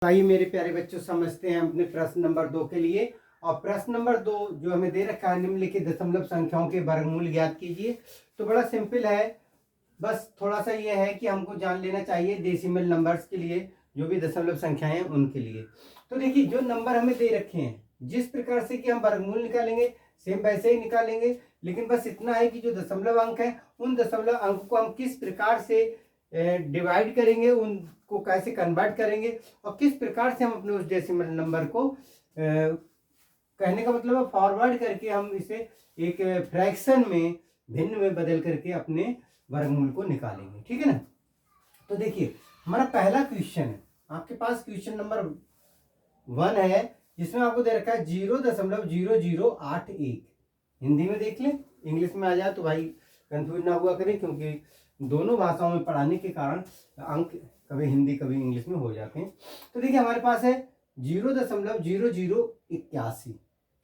आइए मेरे प्यारे बच्चों, समझते हैं अपने प्रश्न नंबर 2 के लिए। और प्रश्न नंबर 2 जो हमें दे रखा है, निम्नलिखित दशमलव संख्याओं के वर्गमूल ज्ञात कीजिए। तो बड़ा सिंपल है, बस थोड़ा सा ये है कि हमको जान लेना चाहिए डेसिमल नंबर्स के लिए, जो भी दशमलव संख्याएं हैं उनके लिए। तो देखिए, जो नंबर हमें दे रखे हैं, जिस प्रकार से कि हम वर्गमूल निकालेंगे सेम वैसे ही निकालेंगे, लेकिन बस इतना है कि जो दशमलव अंक है उन दशमलव अंक को हम किस प्रकार से डिवाइड करेंगे, उनको कैसे कन्वर्ट करेंगे और किस प्रकार से हम अपने उस डेसिमल नंबर को कहने का मतलब है फॉरवर्ड करके हम इसे एक फ्रैक्शन में, भिन्न में बदल करके अपने वर्गमूल को निकालेंगे। ठीक है ना। तो देखिए, हमारा पहला क्वेश्चन है, आपके पास क्वेश्चन नंबर 1 है, जिसमें आपको दे रखा है 0.0081। हिंदी में देख लें, इंग्लिश में आ जाए तो भाई कंफ्यूज ना हुआ करें, क्योंकि दोनों भाषाओं में पढ़ाने के कारण अंक कभी हिंदी कभी इंग्लिश में हो जाते हैं। तो देखिए, हमारे पास है 0.0081।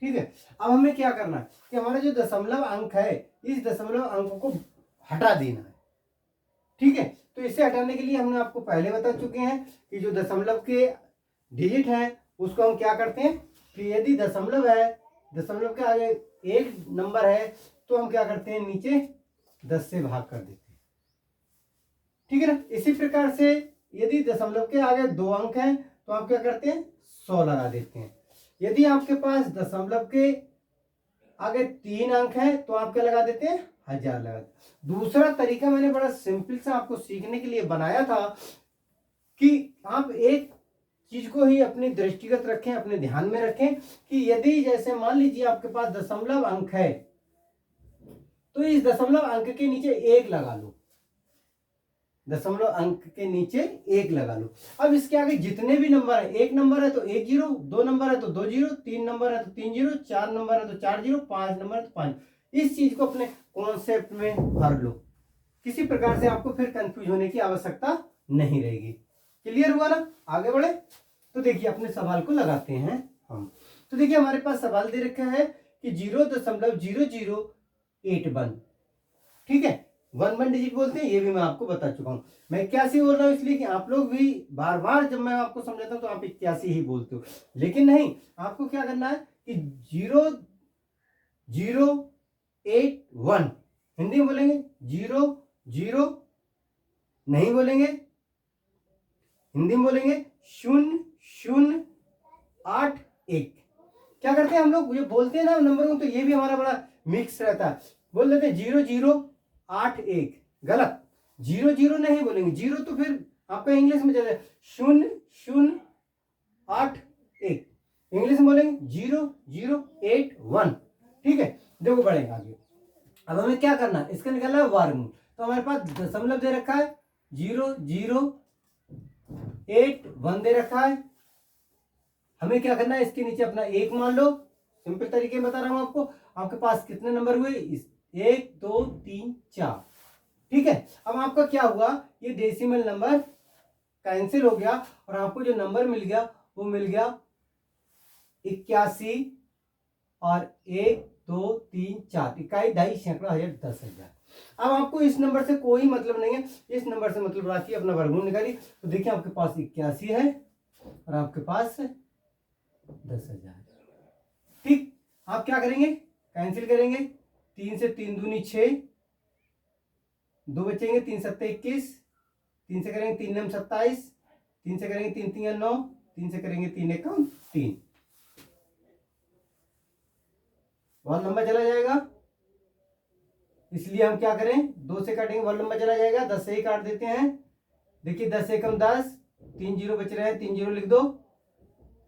ठीक है। अब हमें क्या करना है कि हमारा जो दशमलव अंक है, इस दशमलव अंक को हटा देना है। ठीक है। तो इसे हटाने के लिए हमने आपको पहले बता चुके हैं कि जो दशमलव के डिजिट है उसको हम क्या करते हैं कि यदि दशमलव है, दशमलव के आगे एक नंबर है, तो हम क्या करते हैं, नीचे 10 से भाग कर देते हैं। ठीक है ना। इसी प्रकार से यदि दशमलव के आगे 2 अंक हैं तो आप क्या करते हैं, 100 लगा देते हैं। यदि आपके पास दशमलव के आगे 3 अंक हैं तो आप क्या लगा देते हैं, 1000 लगा देते हैं। दूसरा तरीका मैंने बड़ा सिंपल सा आपको सीखने के लिए बनाया था कि आप एक चीज को ही अपनी दृष्टिगत रखें, अपने ध्यान में रखें कि यदि जैसे मान लीजिए आपके पास दशमलव अंक है, तो इस दशमलव अंक के नीचे 1 लगा लो, दशमलव अंक के नीचे 1 लगा लो। अब इसके आगे जितने भी नंबर है, 1 नंबर है तो 1 जीरो, 2 नंबर है तो 2 जीरो, 3 नंबर है तो 3 जीरो, 4 नंबर है तो 4 जीरो, 5 नंबर है तो 5। इस चीज को अपने कॉन्सेप्ट में भर लो, किसी प्रकार से आपको फिर कंफ्यूज होने की आवश्यकता नहीं रहेगी। क्लियर हुआ ना। आगे बढ़े तो देखिए, अपने सवाल को लगाते हैं हम। तो देखिए, हमारे पास सवाल दे रखा है कि 0.0081। ठीक है, 1 डिजिट बोलते हैं, ये भी मैं आपको बता चुका हूं। मैं 81 बोल रहा हूं इसलिए कि आप लोग भी बार बार जब मैं आपको समझाता हूं तो आप 81 ही बोलते हो, लेकिन नहीं, आपको क्या करना है कि 0081 हिंदी में बोलेंगे, 00 नहीं बोलेंगे, हिंदी में बोलेंगे 0081। क्या करते हैं हम लोग, ये बोलते हैं ना नंबर को, तो ये भी हमारा बड़ा मिक्स रहता है, बोल देते हैं 0081। गलत, 00 नहीं बोलेंगे, 0 तो फिर आपका इंग्लिश में चले 0081, इंग्लिश में बोलेंगे 0081। ठीक है। देखो बढ़ेगा आगे। अब हमें क्या करना है, इसका निकालना है वर्गमूल। तो हमारे पास दशमलव दे रखा है 0081 दे रखा है। हमें क्या करना है, इसके नीचे अपना 1 मान लो। सिंपल तरीके में बता रहा हूं आपको। आपके पास कितने नंबर हुए, 1 2 3 4। ठीक है। अब आपका क्या हुआ, ये डेसिमल नंबर कैंसिल हो गया और आपको जो नंबर मिल गया वो मिल गया 81 और 1 2 3 4, इकाई, ढाई, सैकड़ा, हजार, 10,000। अब आपको इस नंबर से कोई मतलब नहीं है, इस नंबर से मतलब राशि अपना वर्गमूल निकालिए। तो देखिए, आपके पास 81 है और आपके पास 10,000। ठीक। आप क्या करेंगे, कैंसिल करेंगे, 3 से 3 दूनी 6, 2 बचेंगे, 3 सत्ते 21, 3 से करेंगे 3 नम 27, 3 से करेंगे 3 3 9, 3 से करेंगे 3 एकम 3, बहुत लंबा चला जाएगा, इसलिए हम क्या करें, 2 से काटेंगे, बहुत लंबा चला जाएगा, 10 से ही काट देते हैं। देखिए 10 एकम 10, 3 जीरो बच रहे हैं, 3 जीरो लिख दो,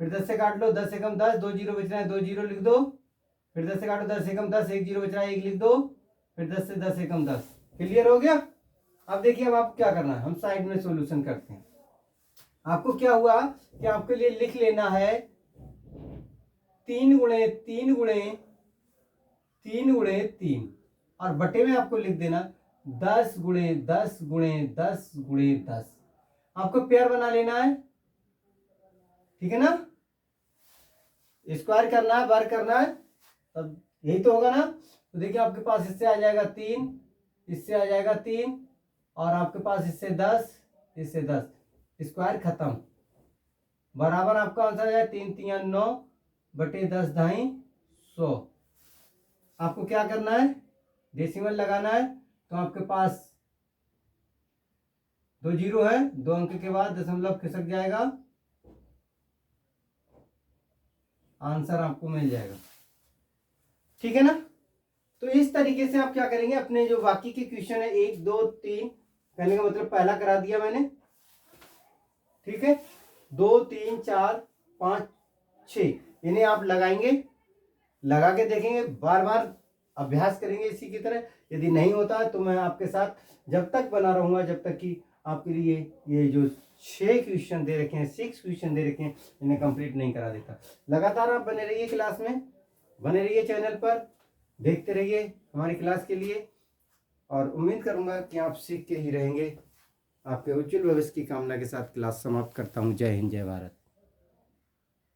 फिर 10 से काट लो, 10 एकम 10, 2 जीरो बच रहे हैं, 2 जीरो लिख दो, फिर 10 से काटो, 10 एकम 10, 1 जीरो बच रहा है, 1 लिख दो, फिर 10 से 10 एकम 10। क्लियर हो गया। अब देखिए, अब आप क्या करना है, हम साइड में सॉल्यूशन करते हैं। आपको क्या हुआ कि आपके लिए लिख लेना है 3 गुणे 3 गुणे 3 गुणे 3, और बटे में आपको लिख देना 10 गुणे 10 गुणे 10 गुणे 10। आपको पेयर बना लेना है। ठीक है ना, स्क्वायर करना है, वर्ग करना है, तब यही तो होगा ना। तो देखिए, आपके पास इससे आ जाएगा 3, इससे आ जाएगा 3, और आपके पास इससे 10, इससे 10, स्क्वायर खत्म। बराबर आपका आंसर है 3 3 9 बटे 10 ढाई 100। आपको क्या करना है, डेसिमल लगाना है। तो आपके पास 2 जीरो है, 2 अंक के बाद दशमलव खिसक जाएगा, आंसर आपको मिल जाएगा। ठीक है ना। तो इस तरीके से आप क्या करेंगे, अपने जो बाकी के क्वेश्चन है 1 2 3, कहने का मतलब पहला करा दिया मैंने, ठीक है, 2 3 4 5 6, इन्हें आप लगाएंगे, लगा के देखेंगे, बार बार अभ्यास करेंगे इसी की तरह। यदि नहीं होता है तो मैं आपके साथ जब तक बना रहूंगा, जब तक कि आपके लिए ये जो 6 क्वेश्चन दे रखे हैं, 6 क्वेश्चन दे रखे हैं, इन्हें कंप्लीट नहीं करा देता। लगातार आप बने रहिए क्लास में, बने रहिए चैनल पर, देखते रहिए हमारी क्लास के लिए, और उम्मीद करूंगा कि आप सीख के ही रहेंगे। आपके उज्जवल भविष्य की कामना के साथ क्लास समाप्त करता हूं। जय हिंद, जय भारत।